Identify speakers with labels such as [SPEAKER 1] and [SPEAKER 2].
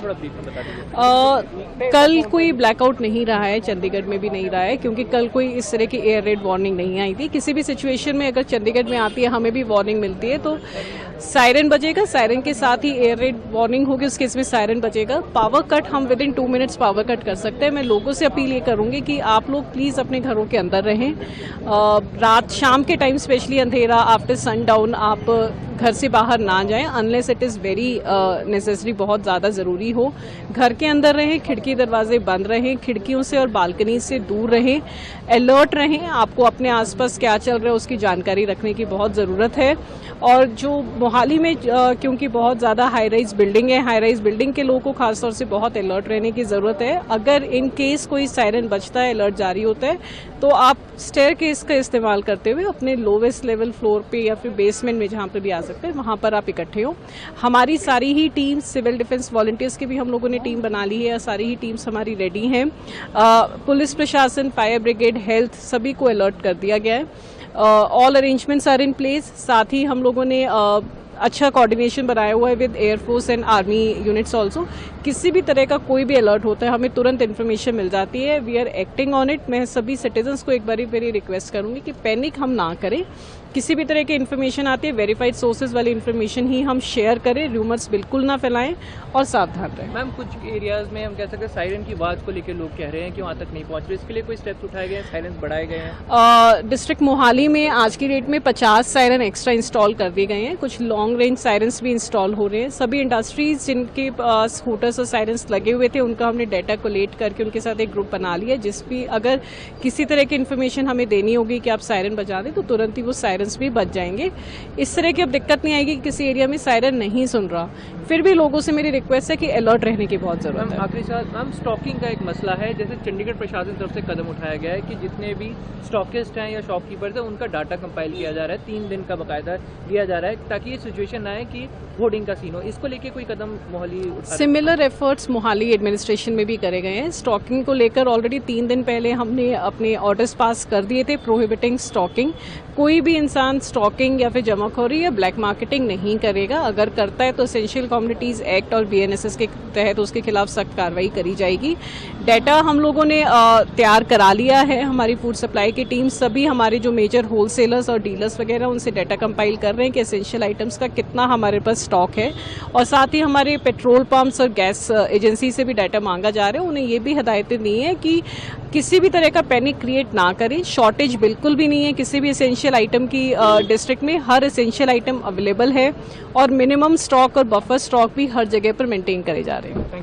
[SPEAKER 1] थोड़ा ब्रीफ में बता दीजिए।
[SPEAKER 2] कल कोई ब्लैकआउट नहीं रहा है, चंडीगढ़ में भी नहीं रहा है, क्योंकि कल कोई इस तरह की एयर रेड वार्निंग नहीं आई थी। किसी भी सिचुएशन में अगर चंडीगढ़ में आती है, हमें भी वार्निंग मिलती है तो सायरन बजेगा, सायरन के साथ ही एयर रेड वार्निंग होगी, उस केस में सायरन बजेगा। पावर कट हम with in 2 minutes power cut कर सकते हैं। मैं लोगों से अपील ये करूंगी कि आप लोग प्लीज़ अपने घरों के अंदर रहें। रात शाम के टाइम स्पेशली अंधेरा आफ्टर सनडाउन आप घर से बाहर ना जाएं unless it is very necessary, बहुत ज़्यादा ज़रूरी हो। घर के अंदर रहें, खिड़की दरवाजे बंद रहें, खिड़कियों से और बालकनी से दूर रहें, अलर्ट रहें। आपको अपने आसपास क्या चल रहा है उसकी जानकारी रखने की बहुत ज़रूरत है। और जो मोहाली में क्योंकि बहुत ज़्यादा हाई राइज बिल्डिंग है, हाई राइज बिल्डिंग के लोगों को खासतौर से बहुत अलर्ट रहने की ज़रूरत है। अगर इन केस कोई सायरन बजता है, अलर्ट जारी होता है, तो आप स्टेयर केस का इस्तेमाल करते हुए अपने लोवेस्ट लेवल फ्लोर पे या फिर बेसमेंट में जहाँ पर भी आ सकते हैं वहाँ पर आप इकट्ठे हो। हमारी सारी ही टीम, सिविल डिफेंस वॉलंटियर्स की भी हम लोगों ने टीम बना ली है, सारी ही टीम्स हमारी रेडी हैं। पुलिस प्रशासन, फायर ब्रिगेड, हेल्थ सभी को अलर्ट कर दिया गया है। All arrangements are in place. साथ ही हम लोगों ने अच्छा कोऑर्डिनेशन बनाया हुआ है with air force and army units also. किसी भी तरह का कोई भी अलर्ट होता है हमें तुरंत इन्फॉर्मेशन मिल जाती है। We are acting on it. मैं सभी सिटीजन्स को एक बारी मेरी रिक्वेस्ट करूंगी कि पैनिक हम ना करें। किसी भी तरह की इन्फॉर्मेशन आती है, वेरीफाइड सोर्सेज वाली इन्फॉर्मेशन ही हम शेयर करें, रूमर्स बिल्कुल ना फैलाएं और सावधान रहें।
[SPEAKER 1] मैम, कुछ एरियाज में हम कह सकते हैं सायरन की आवाज़ को लेकर लोग कह रहे हैं कि वहाँ तक नहीं पहुँच रहे, इसके लिए कोई स्टेप्स उठाए गए हैं, सायरन बढ़ाए गए हैं?
[SPEAKER 2] डिस्ट्रिक्ट मोहाली में आज की डेट में 50 सायरन एक्स्ट्रा इंस्टॉल कर दिए गए हैं। कुछ लॉन्ग रेंज सायरन्स भी इंस्टॉल हो रहे हैं। सभी इंडस्ट्रीज जिनके पास स्कूटर्स और सायरन्स लगे हुए थे उनका हमने डाटा कोलेक्ट करके उनके साथ एक ग्रुप बना लिया, जिस भी अगर किसी तरह की इन्फॉर्मेशन हमें देनी होगी कि आप सायरन बजा दें तो तुरंत ही वो सायरन्स भी बज जाएंगे। इस तरह की अब दिक्कत नहीं आएगी कि किसी एरिया में सायरन नहीं सुन रहा। फिर भी लोगों से मेरी रिक्वेस्ट है कि अलर्ट रहने की बहुत जरूरत है।
[SPEAKER 1] आखिरी साथ मैम, स्टॉकिंग का एक मसला है। जैसे चंडीगढ़ प्रशासन तरफ से कदम उठाया गया है कि जितने भी स्टॉकिस्ट हैं या शॉपकीपर्स हैं उनका डाटा कंपाइल किया जा रहा है, 3 दिन का बकायदा दिया जा रहा है, ताकि ये सिचुएशन ना आए कि होर्डिंग का सीन हो। इसको लेके कोई कदम मोहाली उठा?
[SPEAKER 2] सिमिलर एफर्ट्स मोहाली एडमिनिस्ट्रेशन में भी करे गए हैं। स्टॉकिंग को लेकर ऑलरेडी 3 दिन पहले हमने अपने ऑर्डर्स पास कर दिए थे प्रोहिबिटिंग स्टॉकिंग। कोई भी इंसान स्टॉकिंग या फिर जमाखोरी या ब्लैक मार्केटिंग नहीं करेगा। अगर करता है तो एसेंशियल कम्युनिटीज एक्ट और BNSS के तहत उसके खिलाफ सख्त कार्रवाई करी जाएगी। डाटा हम लोगों ने तैयार करा लिया है। हमारी फूड सप्लाई की टीम सभी हमारे जो मेजर होलसेलर्स और डीलर्स वगैरह उनसे डाटा कंपाइल कर रहे हैं कि एसेंशियल आइटम्स का कितना हमारे पास स्टॉक है। और साथ ही हमारे पेट्रोल पंप्स और गैस एजेंसी से भी डाटा मांगा जा रहा है। उन्हें ये भी हिदायतें दी हैं कि किसी भी तरह का पैनिक क्रिएट ना करें। शॉर्टेज बिल्कुल भी नहीं है किसी भी एसेंशियल आइटम की। डिस्ट्रिक्ट में हर एसेंशियल आइटम अवेलेबल है और मिनिमम स्टॉक और बफर स्टॉक भी हर जगह पर मेंटेन करे जा रहे हैं।